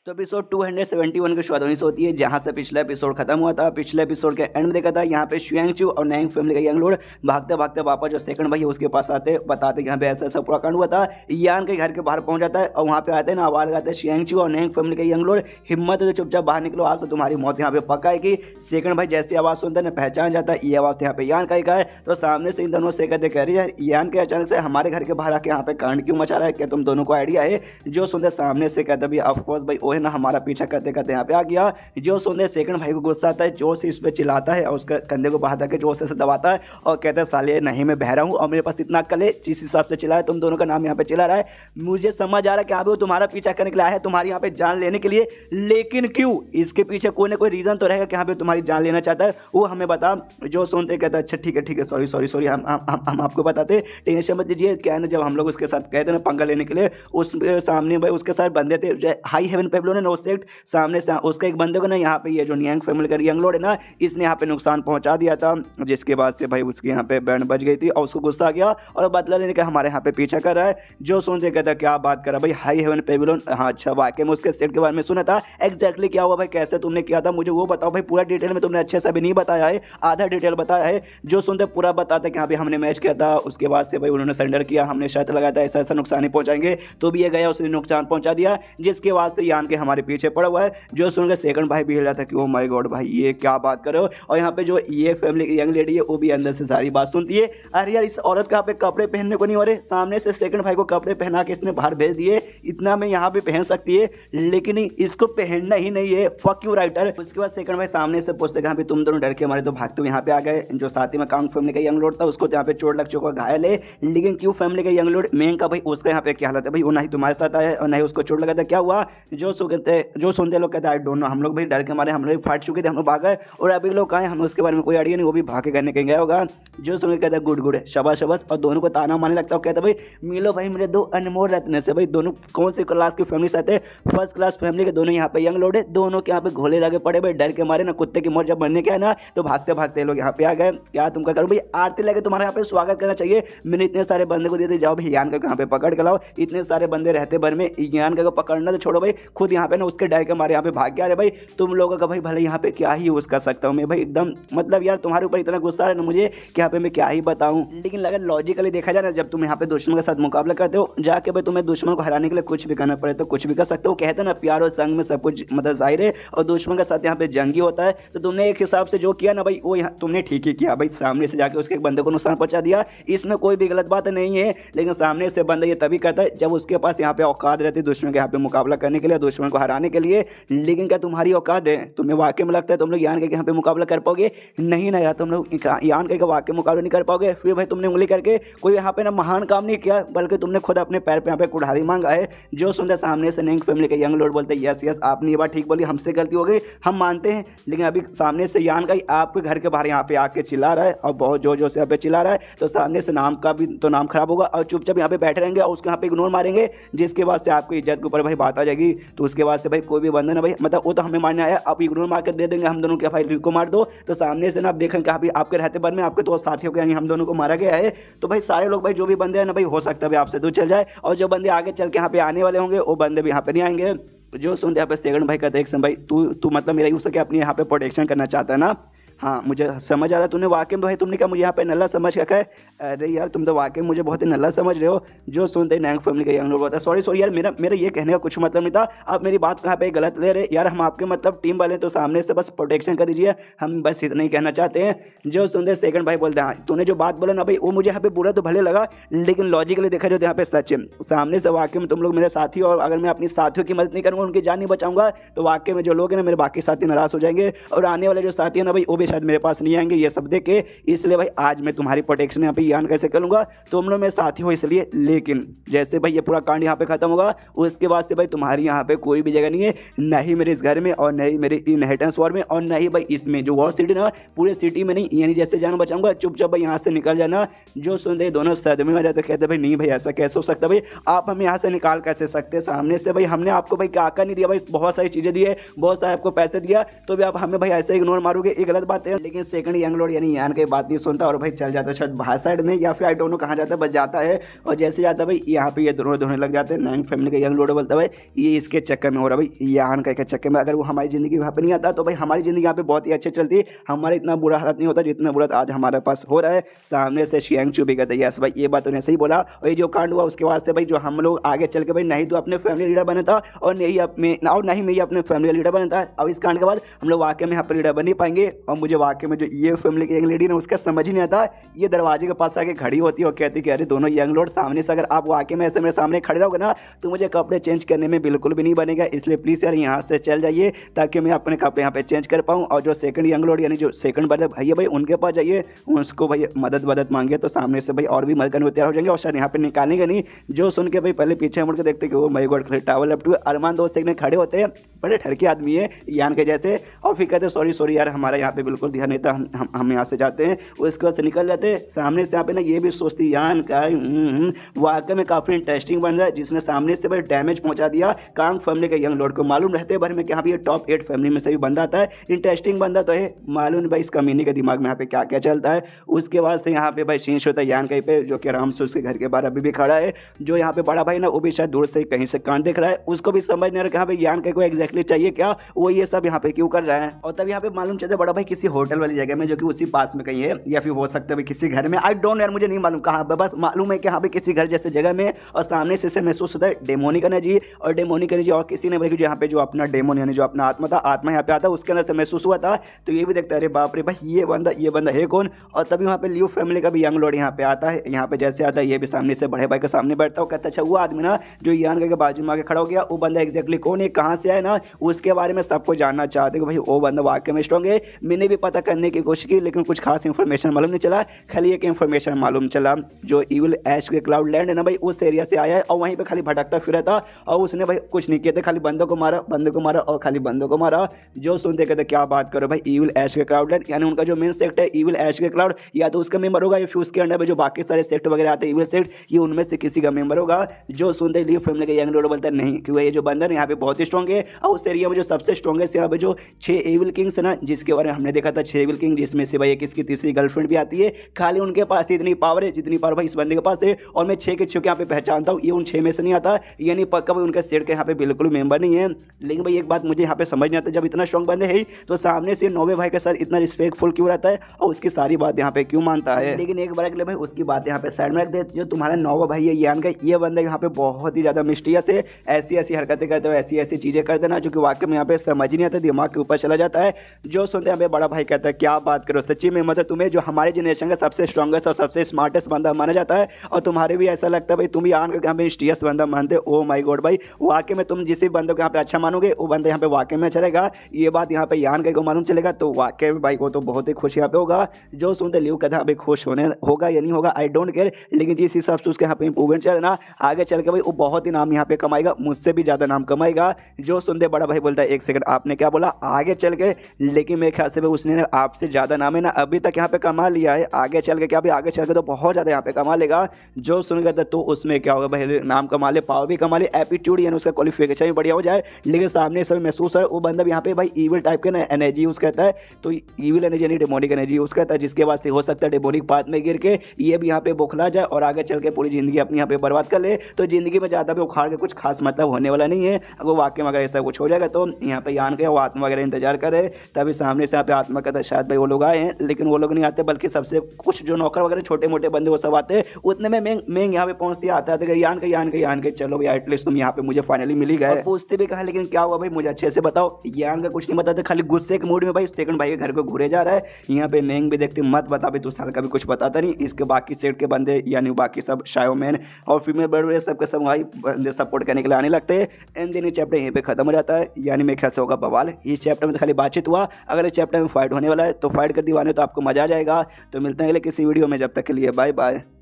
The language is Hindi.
तो एपिसोड 271 की शुरुआत होती है जहां से पिछला एपिसोड खत्म हुआ था। पिछले एपिसोड के एंड में देखा था यहाँ पे शुयांगचू और नैंग फैमिली का यंग लॉर्ड भागते भागते वापस जो सेकंड भाई है उसके पास आते बताते यहाँ पे ऐसा ऐसा पूरा कांड हुआ था। यान के घर के बाहर पहुंच जाता है और वहाँ पे आते हैं ना आवाज लगाते हैं शुयांगचू और नैंग फैमिली का यंग लॉर्ड, हिम्मत है तो चुपचाप बाहर निकलो, आज से तुम्हारी मौत यहाँ पे पक्का है। कि सेकंड भाई जैसी आवाज़ सुनता है ना पहचान जाता है ये आवाज़ यहाँ पे यान का ही का है। तो सामने से इन दोनों से कहते कह रही है यान के अचानक से हमारे घर के बाहर आके यहाँ पे कांड क्यों मचा रहा है, क्या तुम दोनों को आइडिया है? जो सुनते सामने से कहते भाई ऑफकोर्स भाई वो है ना हमारा पीछा करते करते यहाँ पे आ गया। जो सुनते सेकंड भाई को गुस्सा आता है, जोर से इस पर चिल्लाता है और उसके कंधे को बाहर के जोर से दबाता है और कहता है साले नहीं मैं बह रहा हूँ और मेरे पास इतना अक्ल है जिस हिसाब से चिल्ला है तुम दोनों का नाम यहाँ पे चिल्ला रहा है। मुझे समझ आ रहा है कि वो तुम्हारा पीछा करने के लिए आया है, तुम्हारी यहाँ पे जान लेने के लिए, लेकिन क्यों? इसके पीछे कोई ना कोई रीजन तो रहेगा कि यहाँ पे तुम्हारी जान लेना चाहता है, वो हमें बता। जो सुनते कहता है अच्छा ठीक है सॉरी सॉरी सॉरी हम आपको बताते, टेंशन मत लीजिए। क्या है ना जब हम लोग उसके साथ गए थे ना पंगा लेने के लिए उस सामने भाई उसके साथ बंदे थे हाई हेवन पेब्लो ने सेक्ट सामने से उसका एक बंदे को ना यहाँ पे ये जो नियांग फैमिली का यंग लॉर्ड है ना इसने यहाँ पे नुकसान पहुंचा दिया था, जिसके बाद से भाई उसकी यहाँ पे बैंड बज गई थी और उसको गुस्सा आ गया और बदला लेने का हमारे यहाँ पे पीछा कर रहा है। जो सुनते कहता क्या बात कर रहा भाई हाई हेवन पेबिलोन, हाँ अच्छा वाकई में उसके सेट के बारे में सुना था, एग्जैक्टली क्या हुआ भाई कैसे तुमने किया था मुझे वो बताओ भाई, पूरा डिटेल में तुमने अच्छे से अभी नहीं बताया है, आधा डिटेल बताया है। जो सुनते पूरा बताते कि हाँ भाई हमने मैच किया था, उसके बाद से भाई उन्होंने सरेंडर किया, हमने शर्त लगाया था ऐसा ऐसा नुकसान ही पहुंचाएंगे, तो भी ये गया उसने नुकसान पहुंचा दिया, जिसके बाद से यान के हमारे पीछे पड़ा हुआ है। जो सुन के सेकंड भाई भी हिल जाता है कि ओ माय गॉड भाई ये क्या बात कर रहे हो। और यहाँ पे जो ये फैमिली की यंग लेडी है वो भी अंदर से सारी बात सुनती है, अरे यार इस औरत का पे कपड़े पहनने को नहीं हो रहे, सामने से सेकंड भाई को कपड़े पहना के इसने बाहर भेज दिए, इतना में यहाँ पे पहन सकती है लेकिन इसको पहनना ही नहीं है, फक यू राइटर। उसके बाद सेकंड भाई सामने से पूछते कहाँ पे तुम दोनों डर के हमारे तो भागते हुए यहाँ पे आ गए। जो साथी में कांग फैमिली का यंग लॉर्ड था उसको यहाँ पे चोट लग चुका घायल है, लेकिन क्यों फैमिली का यंग लॉर्ड मेंग का भाई उसका यहाँ पे क्या हालत है भाई, वो ना ही तुम्हारे साथ आया और ना ही उसको चोट लगा था, क्या हुआ? जो सुनते लोग कहते आई डोंट नो, हम लोग भाई डर के हमारे हम लोग फाट चुके थे, हम लोग भाग गए और अभी लोग कहाँ हैं हमें उसके बारे में कोई आइडिया नहीं, वो भी भागे करने कहीं गया होगा। जो सुन के कहता है गुड शबाश शबाश और दोनों को ताना मारने लगता है, कहता भाई मिलो भाई मेरे दो अनमोल रत्न से, भाई दोनों कौन से क्लास की फैमिली से आते, फर्स्ट क्लास फैमिली के दोनों यहाँ पे यंग लॉर्ड है, दोनों के यहाँ पे घोले लगे पड़े भाई डर के मारे ना कुत्ते की मौत जब बनने के है ना तो भागते भागते लोग यहाँ पे आ गए। क्या तुम क्या करो भाई, आरती लगे तुम्हारे यहाँ पे स्वागत करना चाहिए, मैंने इतने सारे बंदे को देते जाओ भाई यान का यहाँ पे पकड़ के लाओ, इतने सारे बंदे रहते भर में यान का पकड़ना तो छोड़ो भाई खुद यहाँ पे ना उसके डर के मारे यहाँ पे भाग गया। अरे भाई तुम लोगों का भाई भले यहाँ पे क्या ही यूज कर सकता हूँ मैं भाई, एकदम मतलब यार तुम्हारे ऊपर इतना गुस्सा है ना मुझे कि यहाँ पे मैं क्या ही बताऊँ। लेकिन अगर लॉजिकली देखा जाए ना जब तुम यहाँ पे दुश्मन के साथ मुकाबला करते हो जाके भाई तुम्हें दुश्मन को हराने के लिए कुछ भी करना पड़े तो कुछ भी कर सकते हो, कहते हैं ना प्यार और संग में सब कुछ मतलब जाहिर है, और दुश्मन के साथ यहाँ पे जंगी होता है। तो तुमने एक हिसाब से जो किया ना भाई वो यहाँ तुमने ठीक ही किया भाई, सामने से जाके उसके एक बंदे को नुकसान पहुंचा दिया, इसमें कोई भी गलत बात नहीं है। लेकिन सामने से बंदा ये तभी करता है जब उसके पास यहाँ पे औकात रहती है दुश्मन के यहाँ पे मुकाबला करने के लिए, दुश्मन को हराने के लिए। लेकिन क्या तुम्हारी औकात है? तुम्हें वाकई में लगता है तुम लोग यान के यहाँ पे मुकाबला कर पाओगे? नहीं ना यार, तुम लोग यान के वाकई मुकाबला नहीं कर पाओगे। फिर भाई तुमने उंगली करके कोई यहाँ पे ना महान काम नहीं किया बल्कि तुमने खुद अपने पैर पे यहाँ पे कुल्हाड़ी मांगा है। जो सुनते सामने से नैंग फैमिली के यंग लॉर्ड बोलते यस आपने ये बात ठीक बोली, हमसे गलती हो गई हम मानते हैं, लेकिन अभी सामने से यान का ही आपके घर के बाहर यहाँ पे आके चिल्ला रहा है और बहुत जोर से यहाँ पे चिल्ला रहा है, तो सामने से नाम का भी तो नाम खराब होगा और चुपचाप यहाँ पे बैठे रहेंगे और उसको यहाँ पे इग्नोर मारेंगे, जिसके बाद से आपकी इज्जत के ऊपर भाई बात आ जाएगी। तो उसके बाद से भाई कोई भी बंदा ना भाई मतलब वो तो हमें मारने आया, आप इग्नोर मार के दे देंगे हम दोनों के भाई को मार दो, तो सामने से ना आप देखेंगे कि अभी आपके रहते बार में आपके तो साथियों के हम दोनों को मारा गया है। तो भाई सारे लोग भाई जो भी बंदे हैं ना भाई हो सकता है भाई आपसे दूर चल जाए, और जो बंदे आगे चल के यहाँ पे आने वाले होंगे वो बंदे भी यहाँ पे नहीं आएंगे। जो सुनते यहाँ पे सेकंड भाई कहते हैं भाई तू मतलब मेरा यूज करके अपनी यहाँ पे प्रोटेक्शन करना चाहता है ना? हाँ मुझे समझ आ रहा है, तूने वाकई में भाई तुमने क्या मुझे यहाँ पे नल्ला समझ रखा है? अरे यार तुम तो वाकई मुझे बहुत ही नल्ला समझ रहे हो। जो सुनते नैंग फैमिली का यंग लॉर्ड बोलता है सॉरी यार मेरा ये कहने का कुछ मतलब नहीं था, आप मेरी बात यहाँ पे गलत ले रहे यार, हम आपके मतलब टीम वाले तो सामने से बस प्रोटेक्शन कर दीजिए, हम बस इतना ही कहना चाहते हैं। जो सुनते सेकंड भाई बोलते हैं हाँ तूने जो बात बोला ना भाई वो मुझे यहाँ पे बुरा तो भले लगा, लेकिन लॉजिकली देखा जाए तो यहाँ पे सच है, सामने से वाकई में तुम लोग मेरे साथी हो और अगर मैं अपनी साथियों की मदद नहीं करूँगा उनकी जान नहीं बचाऊंगा तो वाकई में जो लोग हैं ना मेरे बाकी साथी नाराज हो जाएंगे और आने वाले जो साथी है ना भाई वो भी शायद मेरे पास नहीं आएंगे ये सब देख के। इसलिए भाई आज मैं तुम्हारी प्रोटेक्शन यहाँ पे यान कैसे करूंगा, तुम लोग मेरे साथी हो इसलिए, लेकिन जैसे भाई ये पूरा कांड यहाँ पे खत्म होगा उसके बाद से भाई तुम्हारी यहाँ पे कोई भी जगह नहीं है, न ही मेरे इस घर में और न ही मेरे इनहेरिटेंस वॉर में और न ही भाई इसमें जो वॉर सिटी ना पूरे सिटी में नहीं, यानी जैसे जान बचाऊंगा चुपचाप भाई यहाँ से निकल जाना। जो सुनते दोनों सदमे में जाते कहते भाई नहीं भाई ऐसा कैसे हो सकता भाई, आप हमें यहाँ से निकाल कैसे सकते? सामने से भाई हमने आपको भाई क्या नहीं दिया भाई, बहुत सारी चीजें दी है, बहुत सारे आपको पैसे दिया, तो भी आप हमें भाई ऐसे इग्नोर मारोगे, ये गलत बात पाते हैं, लेकिन सेकंड यंग लॉर्ड यानी यान की बात नहीं सुनता और भाई चल जाता है शायद बाहर साइड में या फिर आई डोंट नो कहाँ जाता है, बस जाता है और जैसे जाता है भाई यहाँ पे ये दोनों धोने लग जाते हैं। नैंग फैमिली का यंग लॉर्ड बोलता है भाई ये इसके चक्कर में हो रहा है भाई, यान का चक्कर में। अगर वो हमारी जिंदगी वहाँ पे नहीं आता तो भाई हमारी जिंदगी यहाँ पे बहुत ही अच्छी चलती, हमारा इतना बुरा हालत नहीं होता जितना बुरा आज हमारे पास हो रहा है। सामने से शियांग चू भी कहते हैं यस भाई ये बात उन्हें सही बोला, और ये जो कांड हुआ उसके वास्ते भाई जो हम लोग आगे चल के भाई नहीं तो अपने फैमिली लीडर बने था और नहीं मैं अपने फैमिली लीडर बना था। अब इस कांड के बाद हम लोग वाकई में यहाँ पर लीडर बन नहीं पाएंगे। और मुझे वाकई में जो ये फैमिली की यंग लेडी ने उसका समझ ही नहीं आता, ये दरवाजे के पास आके खड़ी होती है और कहती कि अरे दोनों यंग लॉर्ड सामने से अगर आप वाकई में ऐसे मेरे सामने खड़े रहोगे ना तो मुझे कपड़े चेंज करने में बिल्कुल भी नहीं बनेगा, इसलिए प्लीज़ यार यहाँ से चल जाइए ताकि मैं अपने कपड़े यहाँ पे चेंज कर पाऊँ। और जो सेकंड यंग लॉर्ड यानी जो सेकंड बड़े भैया भाई उनके पास जाइए, उसको भाई मदद मांगिए तो सामने से भाई और भी मदद करने को तैयार हो जाएंगे और शायद यहाँ पे निकालेंगे नहीं। जो सुन के भाई पहले पीछे मुड़ के देखते कि वो माय गॉड टावल अप टू अरमान दोस्त एक खड़े होते हैं, बड़े ठरके आदमी है यान के जैसे, और फिर कहते सॉरी यार हमारा यहाँ पे बिल्कुल ध्यान नहीं था, हम यहाँ से जाते हैं। उसके बाद से निकल जाते हैं। सामने से यहाँ पे ना ये भी सोचती यान का वाकई में काफ़ी इंटरेस्टिंग बन जाए जिसने सामने से भाई डैमेज पहुँचा दिया कांग फैमिली के यंग लॉर्ड को। मालूम रहते भर में कि हाँ ये टॉप 8 फैमिली में से भी बंदा आता है, इंटरेस्टिंग बंदा तो है, मालूम नहीं भाई इस कमीने के दिमाग में यहाँ पे क्या क्या चलता है। उसके बाद से यहाँ पे भाई शीश होता है यान कहीं पे जो कि आराम से उसके घर के बाहर अभी भी खड़ा है। जो यहाँ पे बड़ा भाई ना वो भी शायद दूर से कहीं से कांड देख रहा है, उसको भी समझ नहीं आ रहा भाई यान को एग्जैक्टली चाहिए क्या, वो ये सब यहाँ पे क्यों कर रहा है। और तब यहाँ पे मालूम चलता है बड़ा भाई किसी होटल वाली जगह में जो कि उसी पास में कहीं है, या फिर हो सकता है किसी घर में, आई डोंट यार मुझे नहीं मालूम कहाँ, बस मालूम है कि यहाँ पे किसी घर जैसे जगह में। और सामने से महसूस होता है डेमोनिक एनर्जी और डेमोनिक एनर्जी और किसी ने भाई यहाँ पे जो अपना डेमोन यानी जो अपना आत्मा था, आत्मा यहाँ पे आता है उसके अंदर से महसूस हुआ था। तो ये भी देखता है अरे बाप रे भाई ये बंदा है कौन। और तभी वहाँ पे लियो फैमिली का भी यंग लॉर्ड यहाँ पे आता है। यहाँ पे जैसे आता है ये भी सामने से बड़े भाई के सामने बैठता है, कहता अच्छा वो आदमी ना जो यान के बाजू में आके खड़ा हो गया वो बंदा एग्जैक्टली कौन है, कहाँ से आए ना, उसके बारे में सबको जानना चाहते कि भाई वो बंदा वाकई में स्ट्रॉन्ग है। मैंने भी पता करने की कोशिश की लेकिन कुछ खास इन्फॉर्मेशन मालूम नहीं चला, खाली एक इन्फॉर्मेशन मालूम चला जो इविल ऐश के क्लाउड लैंड है ना भाई उस एरिया से आया है और वहीं पे खाली भटकता फिरा था और उसने भाई कुछ नहीं किया था, खाली बंदों को मारा और खाली बंदों को मारा। जो सुनते कहते क्या बात करो भाई इविल ऐश के क्लाउड लैंड यानी उनका जो मेन सेक्ट है इविल ऐश के क्लाउड, या तो उसका मेंबर होगा या फिर उसके अंडर में जो बाकी सारे सेक्ट वगैरह आते हैं इविल सेक्ट, ये उनमें से किसी का मेंबर होगा। जो सुनते लियो फैमिली का यंग लॉर्ड बोलता है नहीं क्योंकि ये जो बंदा है यहाँ पे बहुत ही स्ट्रॉन्ग है और उस एरिया में जो सबसे स्ट्रॉन्गेस्ट यहाँ पे जो 6 एविल किंग्स है ना जिसके बारे में हमने देखा था 6 एविल किंग, जिसमें से भाई एक इसकी तीसरी गर्लफ्रेंड भी आती है। खाली उनके पास इतनी पावर है जितनी पावर भाई इस बंदे के पास है और मैं 6 के 6 यहाँ पे पहचानता हूँ, ये उन 6 में से नहीं आता, यानी पक्का भाई उनके सेट के यहाँ पे बिल्कुल मेंबर नहीं है। लेकिन भाई एक बात मुझे यहाँ पे समझ नहीं आता, जब इतना स्ट्रॉन्ग बंदे है तो सामने से नोवे भाई के साथ इतना रिस्पेक्टफुल क्यों रहता है और उसकी सारी बात यहाँ पे क्यों मानता है। लेकिन एक बार के लिए भाई उसकी बात यहाँ पे साइड में रख दे, जो तुम्हारा नोवा भाई है यान का ये बंदा यहाँ पे बहुत ही ज्यादा मिस्टीरियस है, ऐसी हरकतें करते हो ऐसी चीजें कर देना जो कि वाकई में यहाँ पे समझ ही नहीं आता, दिमाग के ऊपर चला जाता है। जो सुनते हैं बड़ा भाई कहता है क्या बात करो सच्ची में, मतलब तुम्हें जो हमारे जनरेशन का सबसे स्ट्रॉन्गेस्ट और सबसे स्मार्टेस्ट बंदा माना जाता है और तुम्हारे भी ऐसा लगता है भाई तुम भी आन यहाँ पे मिस्टीरियस बंदा मानते हो। ओ माय गॉड भाई वाकई में तुम जिस बंदे को यहाँ पे अच्छा मानोगे वो बंदा यहाँ पे वाकई में अच्छा रहेगा, ये बात यहाँ पे यान को मालूम चलेगा तो वाकई में भाई को तो बहुत ही खुश यहाँ पे होगा। जो सुनते लियो कहता भाई खुश होने होगा या नहीं होगा आई डोंट केयर, लेकिन जिस हिसाब से उसके यहाँ पे इंप्रूवमेंट चल रहा ना आगे चल के भाई वो बहुत ही नाम यहाँ पे कमाएगा, मुझसे भी ज़्यादा नाम कमाएगा। जो सुनते बड़ा भाई बोलता है एक सेकंड आपने क्या बोला आगे चल के, लेकिन मेरे ख्याल से भाई उसने आपसे ज़्यादा नाम है ना अभी तक यहाँ पे कमा लिया है, आगे चल के क्या भाई आगे चल के तो बहुत ज़्यादा यहाँ पे कमा लेगा। जो सुन गया तो उसमें क्या होगा भाई नाम कमा ले, पावर भी कमा ले, एप्टीट्यूड यानी उसका क्वालिफिकेशन भी बढ़िया हो जाए। लेकिन सामने सब महसूस है वो बंदा भी यहाँ पे भाई ईविल टाइप के ना एनर्जी यूज़ करता है, तो ईविल एनर्जी यानी डेमोनिक एनर्जी यूज़ करता है जिसके बाद से हो सकता है डेमोनिक पाथ में गिर के ये भी यहाँ पे बौखला जाए और आगे चल के पूरी ज़िंदगी अपनी यहाँ पे बर्बाद कर ले। तो ज़िंदगी में ज़्यादा भी उखाड़ के कुछ खास मतलब होने वाला नहीं है, अगर वाकई में अगर ऐसा कुछ हो जाएगा तो यहाँ पे यान के वो आत्मा वगैरह इंतजार करे, तभी सामने से यहाँ पे आत्मा कहता है शायद भाई वो लोग आए हैं, लेकिन वो लोग नहीं आते बल्कि सबसे कुछ जो नौकर वगैरह छोटे मोटे बंदे वो सब आते हैं। उतने में मैं यहाँ पे पहुँचती आता है यान के चलो भाई एटलीस्ट तुम यहाँ पे मुझे फाइनली मिल ही गए। पूछते भी कहा लेकिन क्या हुआ भाई मुझे अच्छे से बताओ, यान का कुछ नहीं बताते, खाली गुस्से के मूड में भाई सेकंड भाई के घर को घूरे जा रहा है। यहाँ पे मैंग भी देखते मत बता भाई तू साल का भी कुछ बताता नहीं, इसके बाकी सेट के बंदे यानी बाकी सब शायोमैन और फीमेल बड़े सबके सब भाई बंदे सपोर्ट करने के लिए आने लगते हैं। एंड देन ये चैप्टर यहीं पे खत्म हो जाता है, यानी मेरे ख्याल से होगा बवाल। इस चैप्टर में तो खाली बातचीत हुआ, अगर इस चैप्टर में फाइट होने वाला है तो फाइट कर दीवाने तो आपको मजा आ जाएगा। तो मिलते हैं अगले किसी वीडियो में, जब तक के लिए बाय बाय।